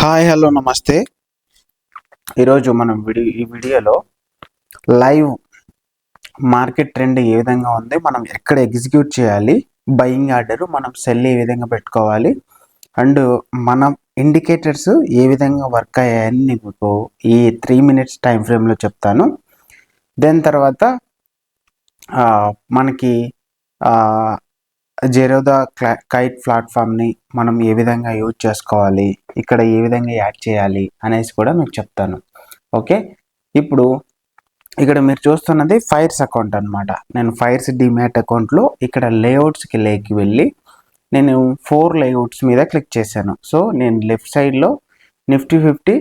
Hi hello నమస్తే. ఈరోజు మనం ఈ వీడియోలో లైవ్ మార్కెట్ ట్రెండ్ ఏ విధంగా ఉంది, మనం ఎక్కడ ఎగ్జిక్యూట్ చేయాలి, బయింగ్ ఆర్డర్ మనం సెల్ ఏ విధంగా పెట్టుకోవాలి, అండ్ మనం ఇండికేటర్స్ ఏ విధంగా వర్క్ అయ్యాయని మీకు ఈ 3 minutes టైం ఫ్రేమ్లో చెప్తాను. దాని తర్వాత మనకి జెరోదా కైట్ ప్లాట్ఫామ్ని మనం ఏ విధంగా యూజ్ చేసుకోవాలి, ఇక్కడ ఏ విధంగా యాడ్ చేయాలి అనేసి కూడా మీకు చెప్తాను. ఓకే, ఇప్పుడు ఇక్కడ మీరు చూస్తున్నది ఫైర్స్ అకౌంట్ అనమాట. నేను ఫైర్స్ డిమ్యాట్ అకౌంట్లో ఇక్కడ లేఅవుట్స్కి వెళ్ళి నేను 4 లేఅవుట్స్ మీద క్లిక్ చేశాను. సో నేను లెఫ్ట్ సైడ్లో నిఫ్టీ 50,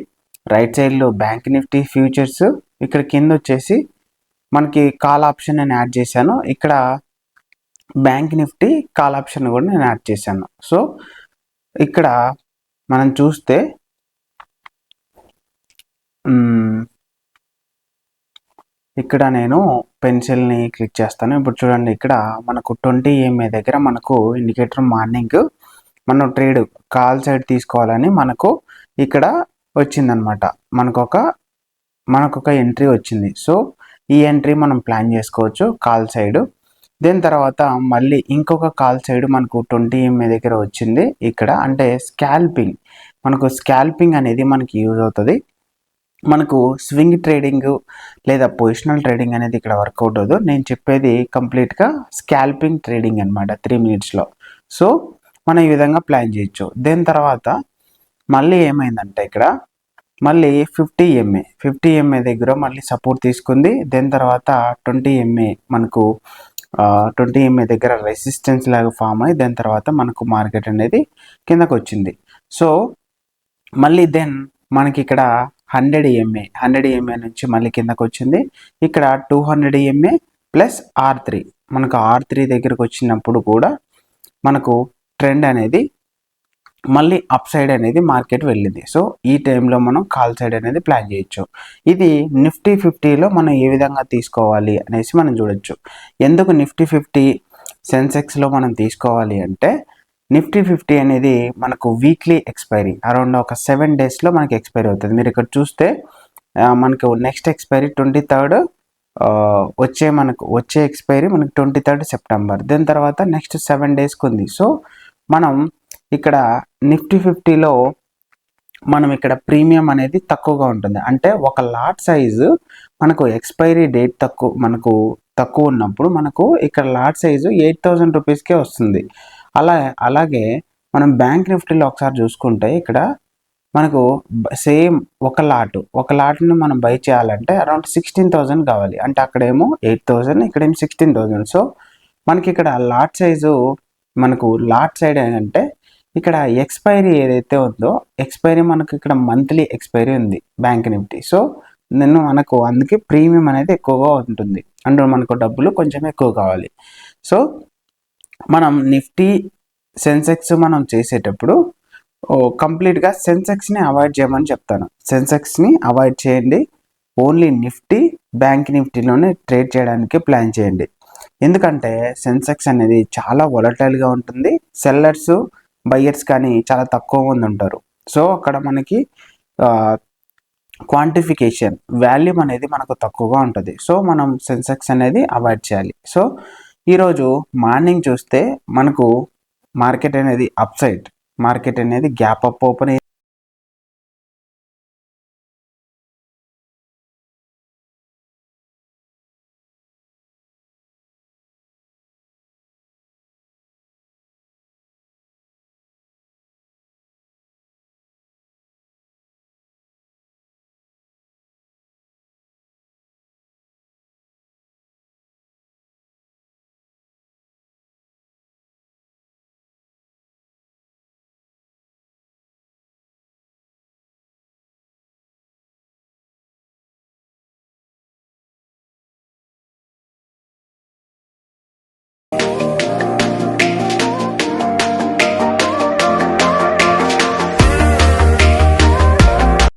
రైట్ సైడ్లో బ్యాంక్ నిఫ్టీ ఫ్యూచర్స్, ఇక్కడ కింద వచ్చేసి మనకి కాల్ ఆప్షన్ నేను యాడ్ చేశాను. ఇక్కడ బ్యాంక్ నిఫ్టీ కాల్ ఆప్షన్ కూడా నేను యాడ్ చేశాను. సో ఇక్కడ మనం చూస్తే ఇక్కడ నేను పెన్సిల్ని క్లిక్ చేస్తాను. ఇప్పుడు చూడండి, ఇక్కడ మనకు 20 EMA దగ్గర మనకు ఇండికేటర్ మార్నింగ్ మనం ట్రేడ్ కాల్ సైడ్ తీసుకోవాలని మనకు ఇక్కడ వచ్చిందనమాట. మనకొక ఎంట్రీ వచ్చింది. సో ఈ ఎంట్రీ మనం ప్లాన్ చేసుకోవచ్చు కాల్ సైడ్. దీని తర్వాత మళ్ళీ ఇంకొక కాల్ సైడ్ మనకు 20 EMA దగ్గర వచ్చింది. ఇక్కడ అంటే స్కాల్పింగ్ అనేది మనకి యూజ్ అవుతుంది. మనకు స్వింగ్ ట్రేడింగ్ లేదా పొజిషనల్ ట్రేడింగ్ అనేది ఇక్కడ వర్కౌట్ అవ్వదు. నేను చెప్పేది కంప్లీట్గా స్కాల్పింగ్ ట్రేడింగ్ అనమాట 3 minutesలో. సో మనం ఈ విధంగా ప్లాన్ చేయొచ్చు. దీని తర్వాత మళ్ళీ ఏమైందంటే ఇక్కడ మళ్ళీ 50 EMA దగ్గర మళ్ళీ సపోర్ట్ తీసుకుంది. దీని తర్వాత 20 EMA మనకు 20 EMA దగ్గర రెసిస్టెన్స్ లాగా ఫామ్ అయ్యి దాని తర్వాత మనకు మార్కెట్ అనేది కిందకు వచ్చింది. సో మళ్ళీ దెన్ మనకి ఇక్కడ 100 EMA నుంచి మళ్ళీ కిందకు వచ్చింది. ఇక్కడ 200 EMA ప్లస్ R3 మనకు R3 దగ్గరకు వచ్చినప్పుడు కూడా మనకు ట్రెండ్ అనేది మళ్ళీ అప్ సైడ్ అనేది మార్కెట్ వెళ్ళింది. సో ఈ టైంలో మనం కాల్ సైడ్ అనేది ప్లాన్ చేయొచ్చు. ఇది నిఫ్టీ 50లో మనం ఏ విధంగా తీసుకోవాలి అనేసి మనం చూడొచ్చు. ఎందుకు నిఫ్టీ 50 సెన్సెక్స్లో మనం తీసుకోవాలి అంటే నిఫ్టీ 50 అనేది మనకు వీక్లీ ఎక్స్పైరీ అరౌండ్ ఒక 7 daysలో మనకి ఎక్స్పైరీ అవుతుంది. మీరు ఇక్కడ చూస్తే మనకు నెక్స్ట్ ఎక్స్పైరీ 23rd వచ్చే ఎక్స్పైరీ మనకు 23rd సెప్టెంబర్. దాని తర్వాత నెక్స్ట్ 7 daysకి ఉంది. సో మనం ఇక్కడ నిఫ్టీ 50లో మనం ఇక్కడ ప్రీమియం అనేది తక్కువగా ఉంటుంది. అంటే ఒక లాట్ సైజు మనకు ఎక్స్పైరీ డేట్ తక్కువ ఉన్నప్పుడు మనకు ఇక్కడ లాట్ సైజు 8,000 రూపీస్కే వస్తుంది. అలాగే మనం బ్యాంక్ నిఫ్టీలో ఒకసారి చూసుకుంటే ఇక్కడ మనకు సేమ్ ఒక లాట్ని మనం బై చేయాలంటే అరౌండ్ 16,000 కావాలి. అంటే అక్కడేమో 8,000, ఇక్కడేమో 16,000. సో మనకి ఇక్కడ లాట్ సైడ్ ఏంటంటే ఇక్కడ ఎక్స్పైరీ ఏదైతే ఉందో ఎక్స్పైరీ మనకు ఇక్కడ మంత్లీ ఎక్స్పైరీ ఉంది బ్యాంక్ నిఫ్టీ. సో మనకు అందుకే ప్రీమియం అనేది ఎక్కువగా ఉంటుంది. అండ్ మనకు డబ్బులు కొంచెం ఎక్కువ కావాలి. సో మనం నిఫ్టీ సెన్సెక్స్ మనం చేసేటప్పుడు కంప్లీట్గా సెన్సెక్స్ని అవాయిడ్ చేయమని చెప్తాను. సెన్సెక్స్ని అవాయిడ్ చేయండి. ఓన్లీ నిఫ్టీ బ్యాంక్ నిఫ్టీలోనే ట్రేడ్ చేయడానికి ప్లాన్ చేయండి. ఎందుకంటే సెన్సెక్స్ అనేది చాలా వొలటైల్గా ఉంటుంది. సెల్లర్స్ బయ్యర్స్ కానీ చాలా తక్కువ మంది ఉంటారు. సో అక్కడ మనకి క్వాంటిఫికేషన్ వాల్యూమ్ అనేది మనకు తక్కువగా ఉంటుంది. సో మనం సెన్సెక్స్ అనేది అవాయిడ్ చేయాలి. సో ఈరోజు మార్నింగ్ చూస్తే మనకు మార్కెట్ అనేది up side gap up open